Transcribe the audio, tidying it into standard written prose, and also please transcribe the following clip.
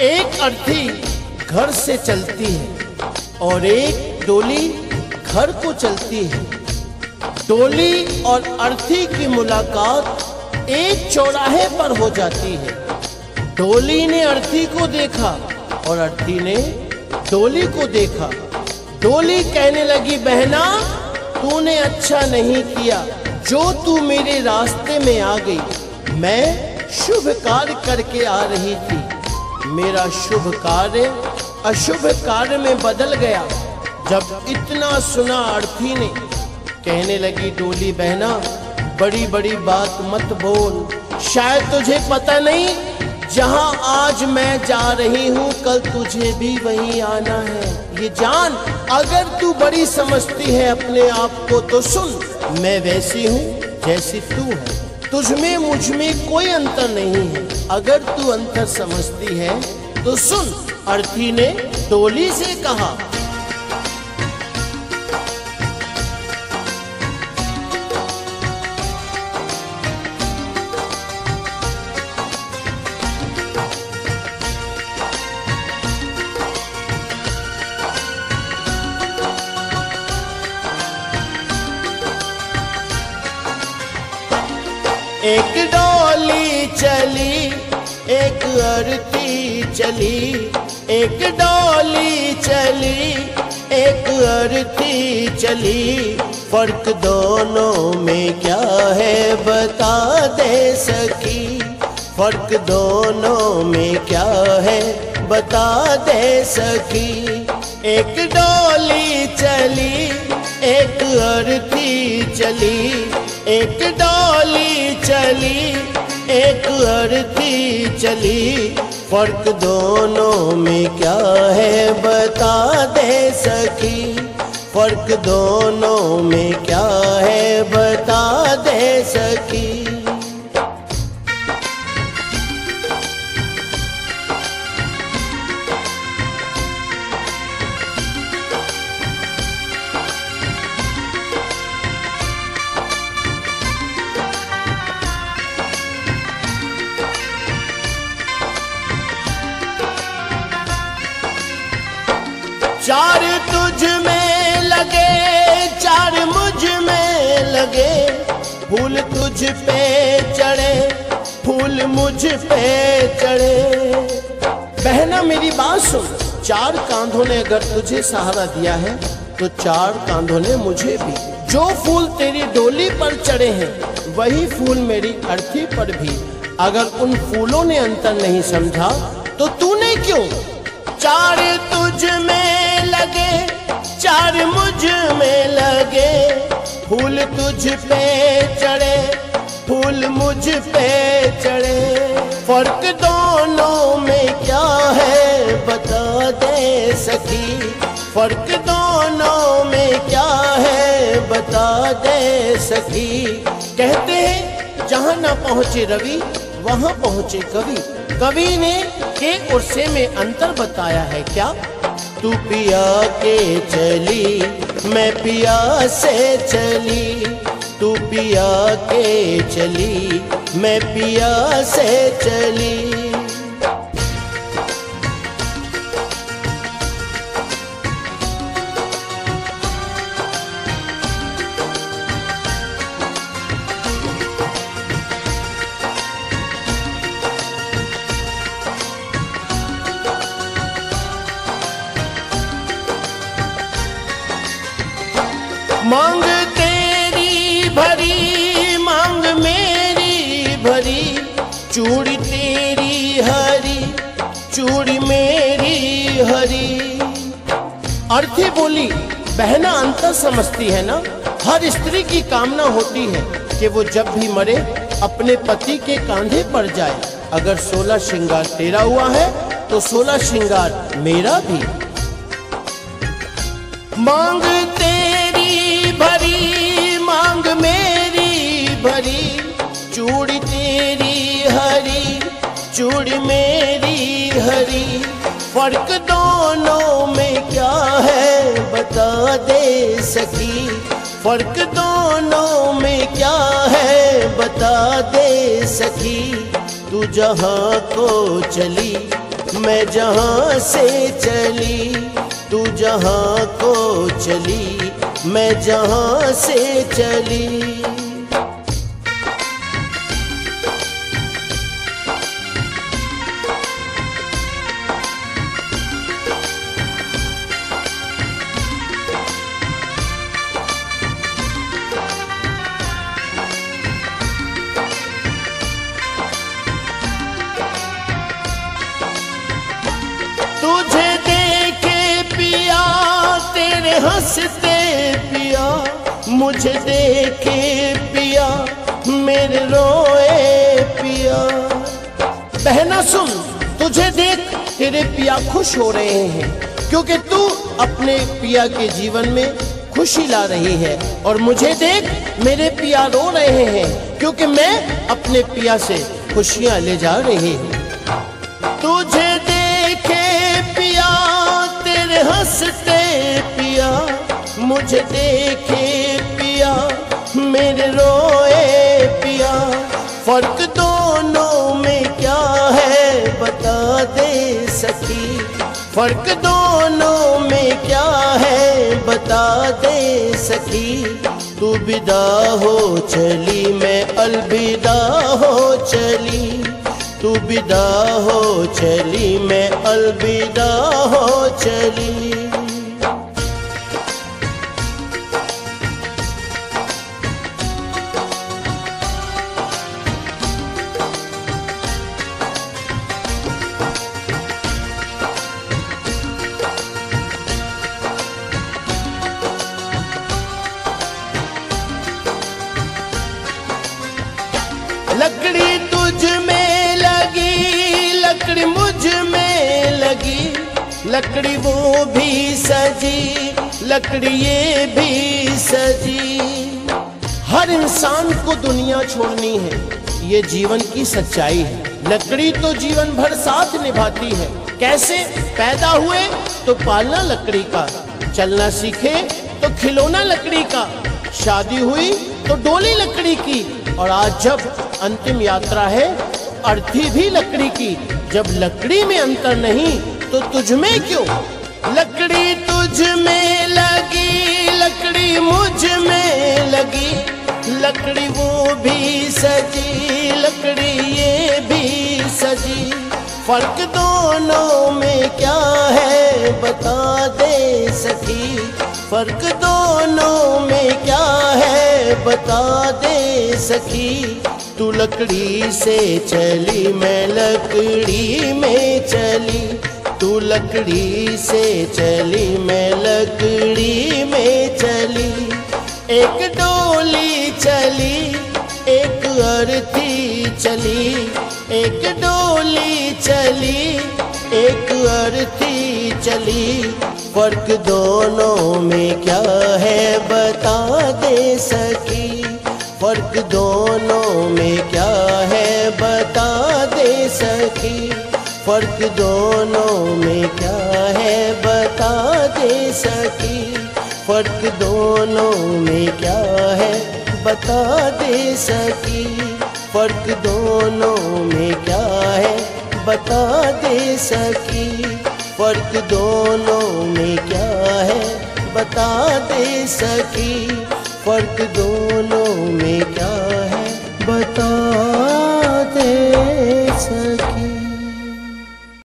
एक अर्थी घर से चलती है और एक डोली घर को चलती है। डोली और अर्थी की मुलाकात एक चौराहे पर हो जाती है। डोली ने अर्थी को देखा और अर्थी ने डोली को देखा। डोली कहने लगी, बहना तूने अच्छा नहीं किया जो तू मेरे रास्ते में आ गई। मैं शुभ कार्य करके आ रही थी, मेरा शुभ कार्य अशुभ कार्य में बदल गया। जब इतना सुना अर्थी ने कहने लगी, डोली बहना बड़ी बड़ी बात मत बोल, शायद तुझे पता नहीं जहां आज मैं जा रही हूं कल तुझे भी वहीं आना है। ये जान, अगर तू बड़ी समझती है अपने आप को तो सुन, मैं वैसी हूँ जैसी तू है, तुझमें मुझ में कोई अंतर नहीं है। अगर तू अंतर समझती है तो सुन। अर्थी ने डोली से कहा, एक डोली चली एक अर्थी चली, एक डोली चली एक अर्थी चली। फर्क दोनों में क्या है बता दे सकी, फर्क दोनों में क्या है बता दे सकी। एक डोली चली एक अर्थी चली, एक डोली चली एक अर्थी चली। फर्क दोनों में क्या है बता दे सकी, फर्क दोनों में क्या है बता दे सकी। चार तुझ में लगे चार मुझ में लगे, फूल तुझ पे चढ़े फूल मुझ पे चढ़े। बहना मेरी बात सुन, चार कांधों ने अगर तुझे सहारा दिया है तो चार कांधों ने मुझे भी। जो फूल तेरी डोली पर चढ़े हैं वही फूल मेरी अर्थी पर भी। अगर उन फूलों ने अंतर नहीं समझा तो तूने क्यों। चार तुझ में लगे चार मुझ में लगे, फूल तुझ पे चढ़े फूल मुझ पे चढ़े। फर्क दोनों में क्या है बता दे सकी, फर्क दोनों में क्या है बता दे सकी। कहते हैं जहां ना पहुंचे रवि वहां पहुंचे कवि। कवि ने के और से में अंतर बताया है क्या। तू पिया के चली मैं पिया से चली, तू पिया के चली मैं पिया से चली। मांग तेरी भरी मांग मेरी भरी, चूड़ी तेरी हरी चूड़ी मेरी हरी। अर्थी बोली, बहना अंतर समझती है ना। हर स्त्री की कामना होती है कि वो जब भी मरे अपने पति के कांधे पर जाए। अगर 16 श्रृंगार तेरा हुआ है तो 16 श्रृंगार मेरा भी। मांग तेरी भरी मांग मेरी भरी, चूड़ी तेरी हरी चूड़ी मेरी हरी। फर्क दोनों में क्या है बता दे सकी, फर्क दोनों में क्या है बता दे सकी। तू जहाँ को चली मैं जहाँ से चली, तू जहाँ को चली, मैं जहाँ से चली। तुझे देखे पिया तेरे हंसते पिया, मुझे देखे पिया मेरे रोए पिया। बहना सुन, तुझे देख तेरे पिया खुश हो रहे हैं, क्योंकि तू अपने पिया के जीवन में खुशी ला रही है। और मुझे देख मेरे पिया रो रहे हैं, क्योंकि मैं अपने पिया से खुशियां ले जा रही हूँ। तुझे देखे पिया तेरे हंसते पिया, मुझे देखे पिया मेरे रोए पिया। फर्क दोनों में क्या है बता दे सखी, फर्क दोनों में क्या है बता दे सखी। तू विदा हो चली, मैं अलविदा हो चली, तू विदा हो चली, मैं अलविदा हो चली। लकड़ी तुझ में लगी, लकड़ी मुझ में लगी, लकड़ी वो भी सजी, लकड़ी ये भी सजी। हर इंसान को दुनिया छोड़नी है, ये जीवन की सच्चाई है। लकड़ी तो जीवन भर साथ निभाती है। कैसे? पैदा हुए तो पालना लकड़ी का, चलना सीखे तो खिलौना लकड़ी का, शादी हुई तो डोली लकड़ी की, और आज जब अंतिम यात्रा है अर्थी भी लकड़ी की। जब लकड़ी में अंतर नहीं तो तुझ में क्यों? लकड़ी तुझ में लगी, लकड़ी मुझ में लगी, लकड़ी वो भी सजी, लकड़ी ये भी सजी। फर्क दोनों में क्या है बता दे सखी, फर्क दोनों में क्या है बता दे सखी। तू लकड़ी से चली, मैं लकड़ी में चली, तू लकड़ी से चली, मैं लकड़ी में चली। एक डोली चली, एक अर्थी चली, एक डोली चली, एक अर्थी चली। फर्क दोनों में क्या है बता दे सकी, फर्क दोनों में क्या है बता दे सकी, फर्क दोनों में क्या है बता दे सकी, फर्क दोनों में क्या है बता दे सकी, फर्क दोनों में क्या है बता दे सकी, फर्क दोनों में क्या है बता दे सकी, फर्क दोनों में